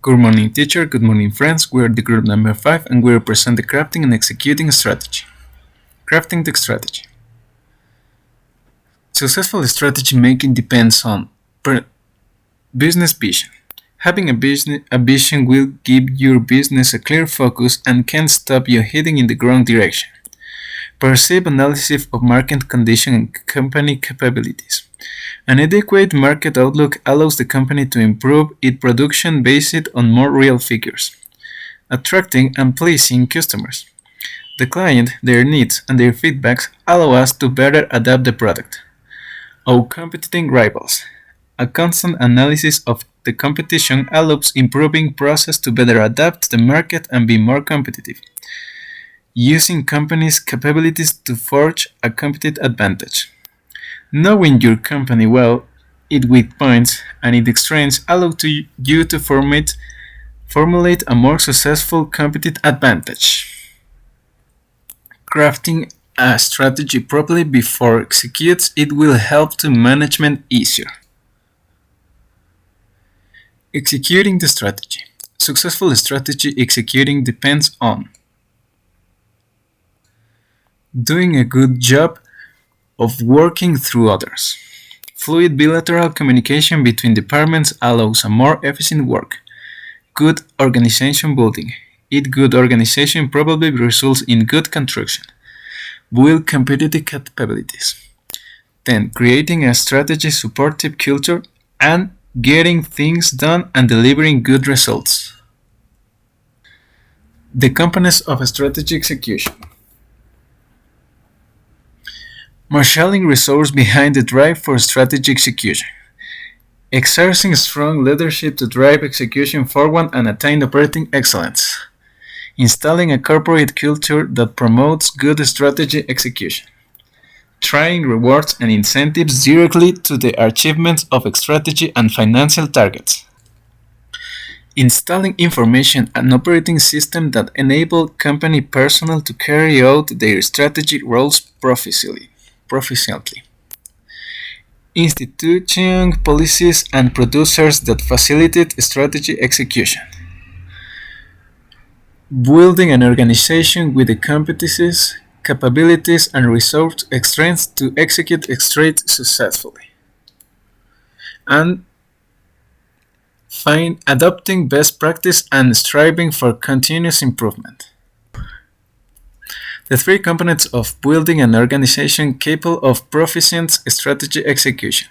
Good morning, teacher. Good morning, friends. We are the group number 5 and we represent the crafting and executing strategy. Crafting the strategy. Successful strategy making depends on business vision. Having a vision will give your business a clear focus and can stop you heading in the wrong direction. Perceived analysis of market condition and company capabilities. An adequate market outlook allows the company to improve its production based on more real figures, attracting and pleasing customers. The client, their needs, and their feedbacks allow us to better adapt the product. Our competing rivals. A constant analysis of the competition allows improving process to better adapt to the market and be more competitive. Using company's capabilities to forge a competitive advantage. Knowing your company well, its weak points and its strengths allow you to formulate a more successful competitive advantage. Crafting a strategy properly before executes it will help to management easier. Executing the strategy. Successful strategy executing depends on doing a good job of working through others. Fluid bilateral communication between departments allows a more efficient work. Good organization building. Good organization probably results in good construction. Build competitive capabilities. Then, creating a strategy supportive culture and getting things done and delivering good results. The components of strategy execution. Marshalling resources behind the drive for strategy execution. Exerting strong leadership to drive execution forward and attain operating excellence. Installing a corporate culture that promotes good strategy execution. Tying rewards and incentives directly to the achievement of strategy and financial targets. Installing information and operating systems that enable company personnel to carry out their strategic roles proficiently. Instituting policies and procedures that facilitate strategy execution. Building an organization with the competencies, capabilities, and resource strengths to execute strategy successfully. And adopting best practice and striving for continuous improvement. The three components of building an organization capable of proficient strategy execution.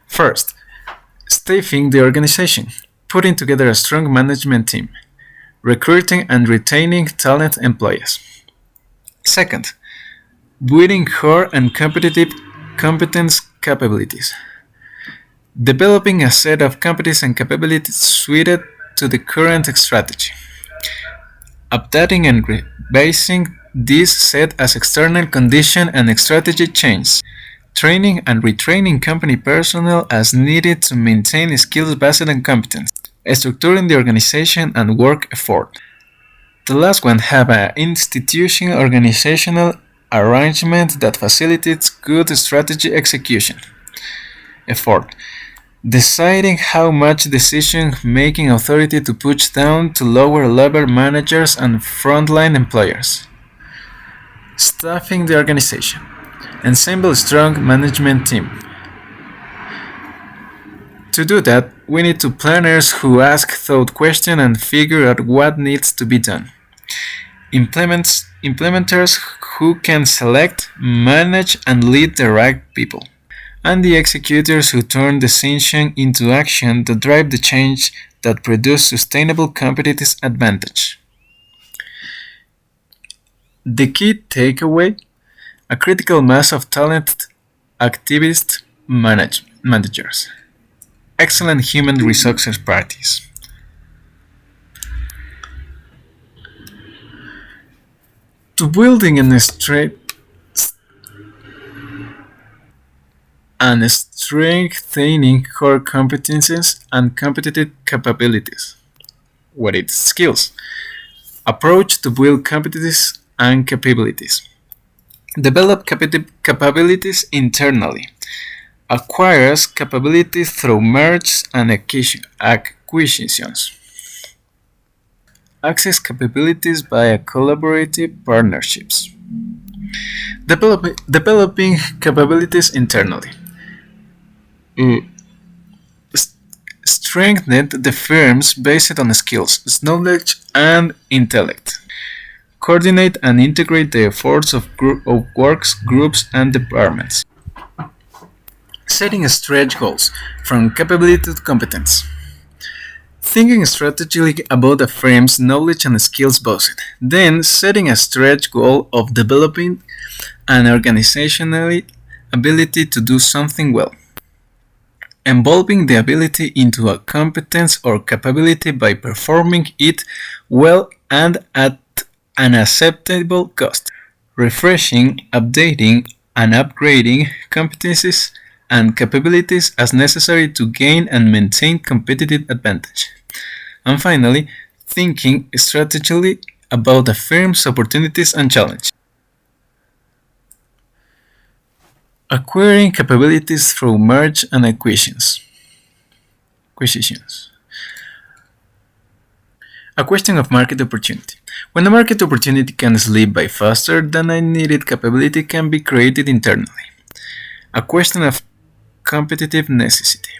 First, staffing the organization, putting together a strong management team, recruiting and retaining talent employees. Second, building core and competitive competence capabilities, developing a set of competencies and capabilities suited to the current strategy. Updating and revising this set as external condition and strategy change. Training and retraining company personnel as needed to maintain skills based on competence. Structuring the organization and work effort. The last one have an institutional organizational arrangement that facilitates good strategy execution. Effort. Deciding how much decision-making authority to push down to lower-level managers and frontline employers. Staffing the organization. Ensemble a strong management team. To do that, we need to planners who ask thought questions and figure out what needs to be done. Implementers who can select, manage, and lead the right people. And the executors who turn decision into action that drive the change that produce sustainable competitive advantage. The key takeaway: a critical mass of talented activist managers, excellent human resources practice. To building and strengthening core competencies and competitive capabilities. What its skills? Approach to build competencies and capabilities. Develop capabilities internally. acquires capabilities through mergers and acquisitions, access capabilities via collaborative partnerships, developing capabilities internally, mm, strengthened the firms based on skills, knowledge, and intellect, coordinate and integrate the efforts of works, groups, and departments, setting stretch goals from capability to competence. Thinking strategically about a firm's knowledge and skills base, then setting a stretch goal of developing an organizational ability to do something well, evolving the ability into a competence or capability by performing it well and at an acceptable cost, refreshing, updating, and upgrading competencies and capabilities as necessary to gain and maintain competitive advantage. And finally, thinking strategically about a firm's opportunities and challenges. Acquiring capabilities through merge and acquisitions. A question of market opportunity. When a market opportunity can slip by faster than a needed capability can be created internally. A question of competitive necessity.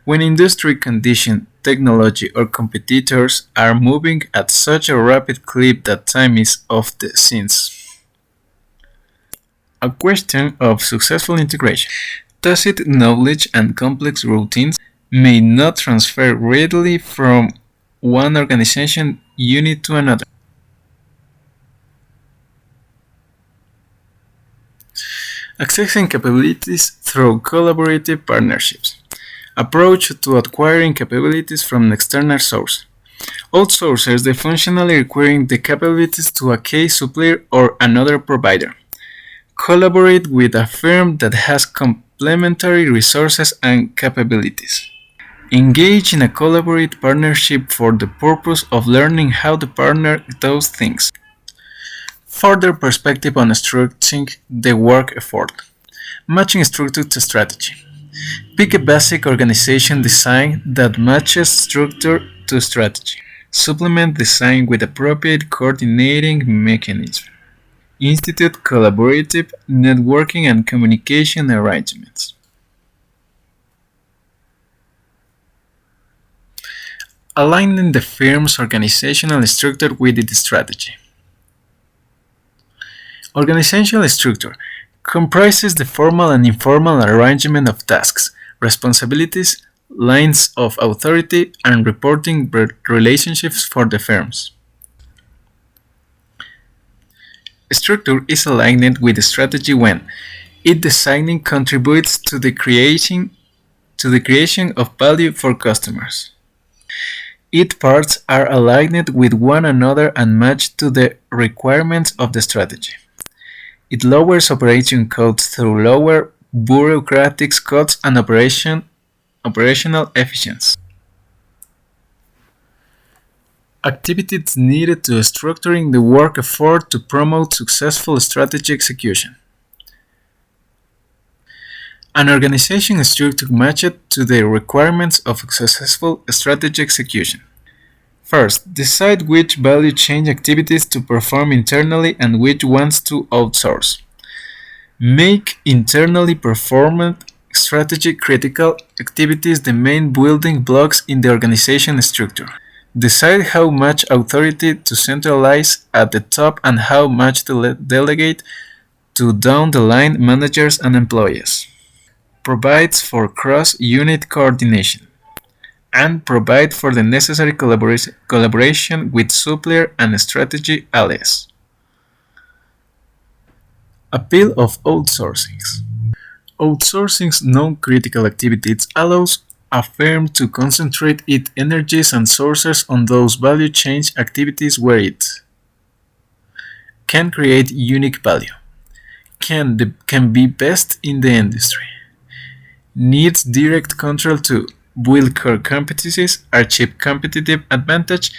When industry condition, technology, or competitors are moving at such a rapid clip that time is of the essence. A question of successful integration. Tacit knowledge and complex routines may not transfer readily from one organization unit to another. Accessing capabilities through collaborative partnerships. Approach to acquiring capabilities from an external source. Outsourcers the functionally requiring the capabilities to a key supplier or another provider. Collaborate with a firm that has complementary resources and capabilities. Engage in a collaborative partnership for the purpose of learning how the partner does things. Further perspective on structuring the work effort. Matching structure to strategy. Pick a basic organization design that matches structure to strategy. Supplement design with appropriate coordinating mechanisms. Institute collaborative networking and communication arrangements. Aligning the firm's organizational structure with its strategy. Organizational structure comprises the formal and informal arrangement of tasks, responsibilities, lines of authority, and reporting relationships for the firms. Structure is aligned with the strategy when it designing contributes to the creation of value for customers. Its parts are aligned with one another and match to the requirements of the strategy. It lowers operation costs through lower bureaucratic costs and operational efficiency. Activities needed to structuring the work effort to promote successful strategy execution. An organization structure matched to the requirements of successful strategy execution. First, decide which value chain activities to perform internally and which ones to outsource. Make internally performed strategy critical activities the main building blocks in the organization structure. Decide how much authority to centralize at the top and how much to delegate to down the line managers and employees. Provides for cross-unit coordination and provide for the necessary collaboration with supplier and strategy allies. Appeal of outsourcing. Outsourcing's non-critical activities allows a firm to concentrate its energies and sources on those value chain activities where it can create unique value, can be best in the industry, needs direct control to build core competencies, achieve competitive advantage,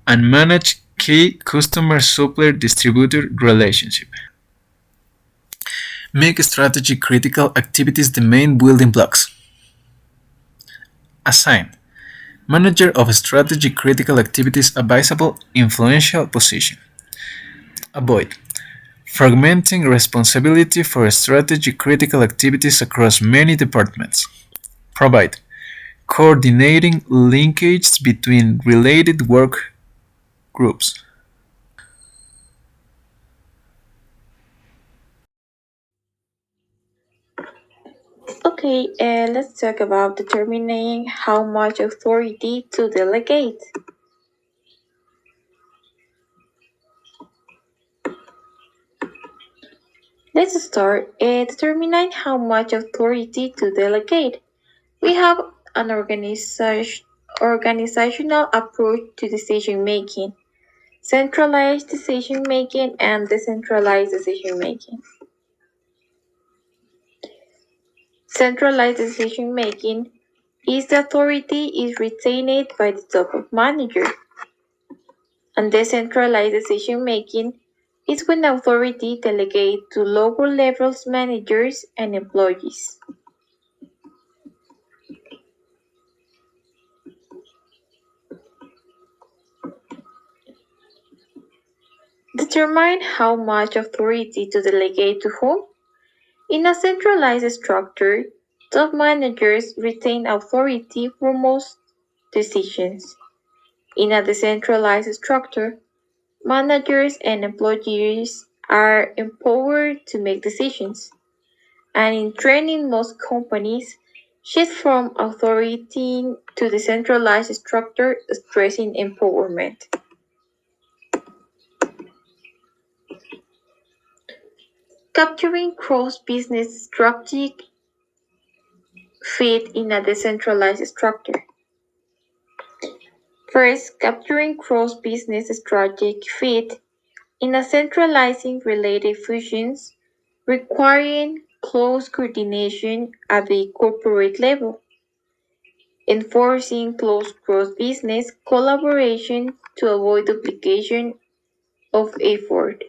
and manage key customer-supplier-distributor relationship. Make strategy critical activities the main building blocks. Assign manager of strategy critical activities a visible, influential position. Avoid fragmenting responsibility for strategy critical activities across many departments. Provide coordinating linkages between related work groups. Okay, let's talk about determining how much authority to delegate. Let's start determining how much authority to delegate. We have an organizational approach to decision making, centralized decision making, and decentralized decision making. Centralized decision making is the authority is retained by the top of manager, and decentralized decision making is when authority delegated to lower levels managers and employees. Determine how much authority to delegate to whom. In a centralized structure, top managers retain authority for most decisions. In a decentralized structure, managers and employees are empowered to make decisions. And in training, most companies shift from authority to decentralized structure, stressing empowerment. Capturing cross-business strategic fit in a decentralized structure. First, capturing cross-business strategic fit in a centralizing related functions requiring close coordination at the corporate level, enforcing close cross-business collaboration to avoid duplication of effort,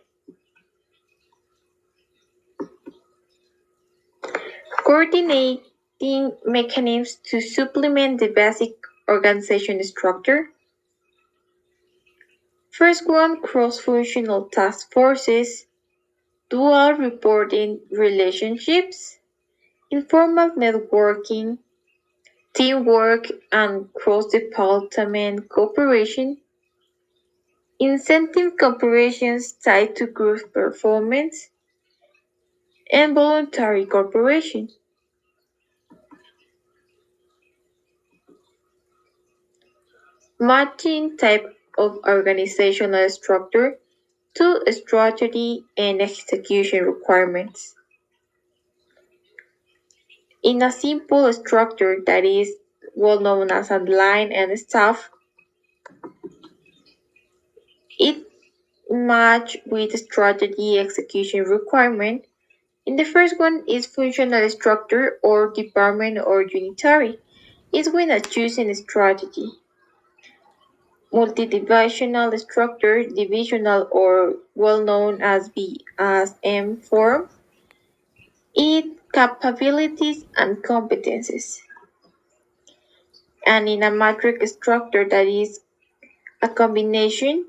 coordinating mechanisms to supplement the basic organization structure. First one, cross-functional task forces, dual reporting relationships, informal networking, teamwork, and cross-department cooperation, incentive corporations tied to group performance, and voluntary cooperation. Matching type of organizational structure to strategy and execution requirements. In a simple structure that is well known as a line and staff, it match with strategy execution requirement. In the first one is functional structure or department or unitary. Is when a choosing strategy. Multidivisional structure, divisional or well known as B as M form, it capabilities and competences. And in a matrix structure that is a combination,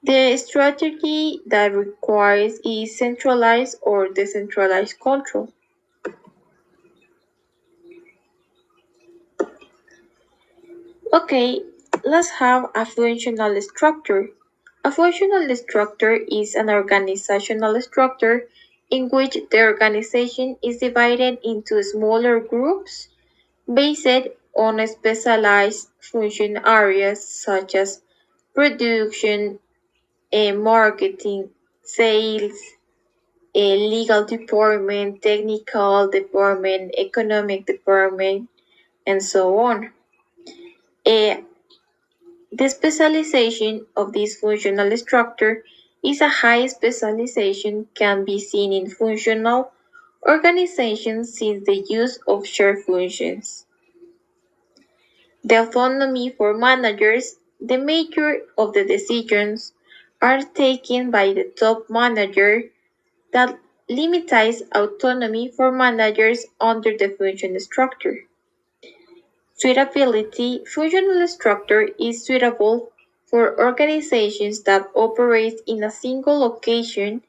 the strategy that requires is centralized or decentralized control. Okay, let's have a functional structure. A functional structure is an organizational structure in which the organization is divided into smaller groups based on specialized function areas such as production, marketing, sales, legal department, technical department, economic department, and so on. Uh, The specialization of this functional structure is a high specialization can be seen in functional organizations since the use of shared functions. The autonomy for managers, the major of the decisions are taken by the top manager that limits autonomy for managers under the function structure. Suitability functional structure is suitable for organizations that operate in a single location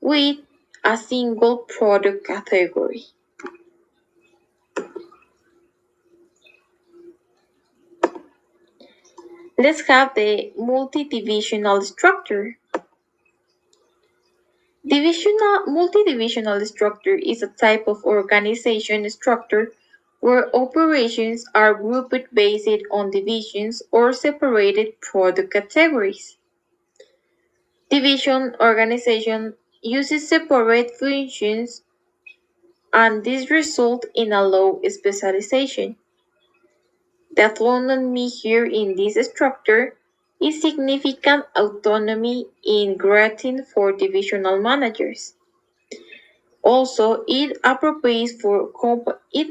with a single product category. Let's have the multidivisional structure. Multidivisional structure is a type of organization structure where operations are grouped based on divisions or separated product categories. Division organization uses separate functions and this results in a low specialization. The autonomy here in this structure is significant autonomy in granting for divisional managers. Also, it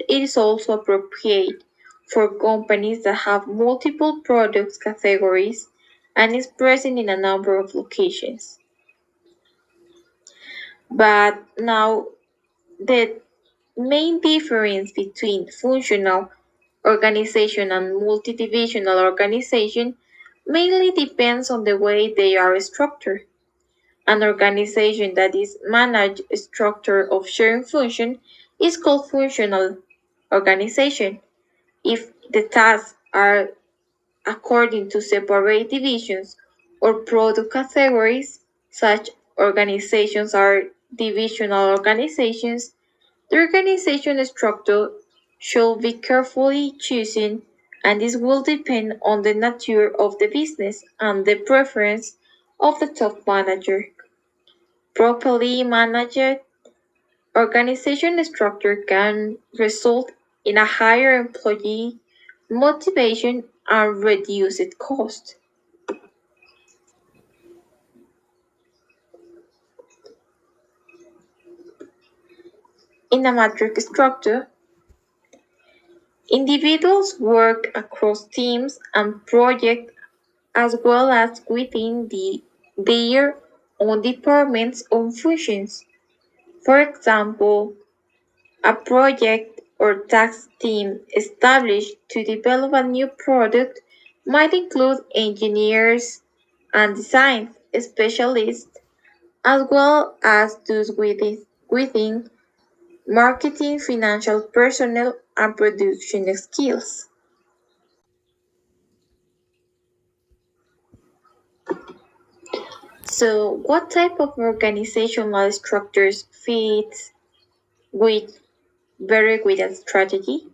is also appropriate for companies that have multiple product categories and is present in a number of locations. But now the main difference between functional organization and multidivisional organization mainly depends on the way they are structured. An organization that is managed structure of sharing function is called functional organization. If the tasks are according to separate divisions or product categories, such organizations are divisional organizations. The organization structure should be carefully chosen, and this will depend on the nature of the business and the preference of the top manager. Properly managed organization structure can result in a higher employee motivation and reduced cost. In a matrix structure, individuals work across teams and projects as well as within their own departments or functions. For example, a project or task team established to develop a new product might include engineers and design specialists as well as those within marketing, financial personnel, and production skills. So, what type of organizational structures fit with very with a strategy?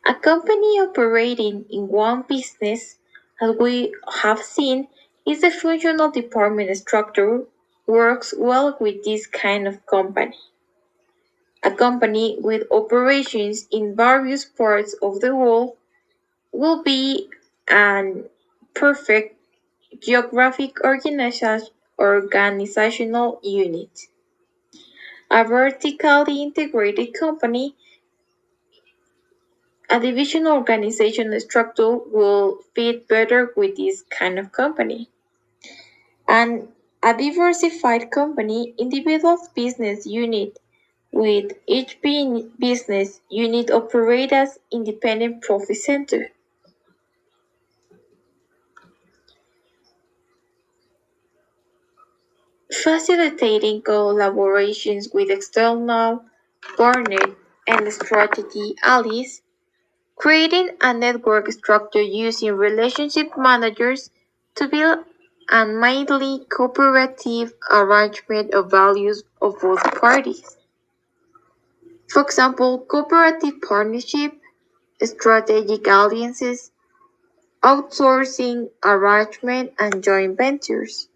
A company operating in one business, as we have seen, is the functional department structure works well with this kind of company. A company with operations in various parts of the world will be an perfect geographic organizational unit. A vertically integrated company, a division organization structure will fit better with this kind of company. And a diversified company, individual business unit with each business unit operate as independent profit center. Facilitating collaborations with external partners and strategy allies, creating a network structure using relationship managers to build a mainly cooperative arrangement of values of both parties. For example, cooperative partnership, strategic alliances, outsourcing arrangement, and joint ventures.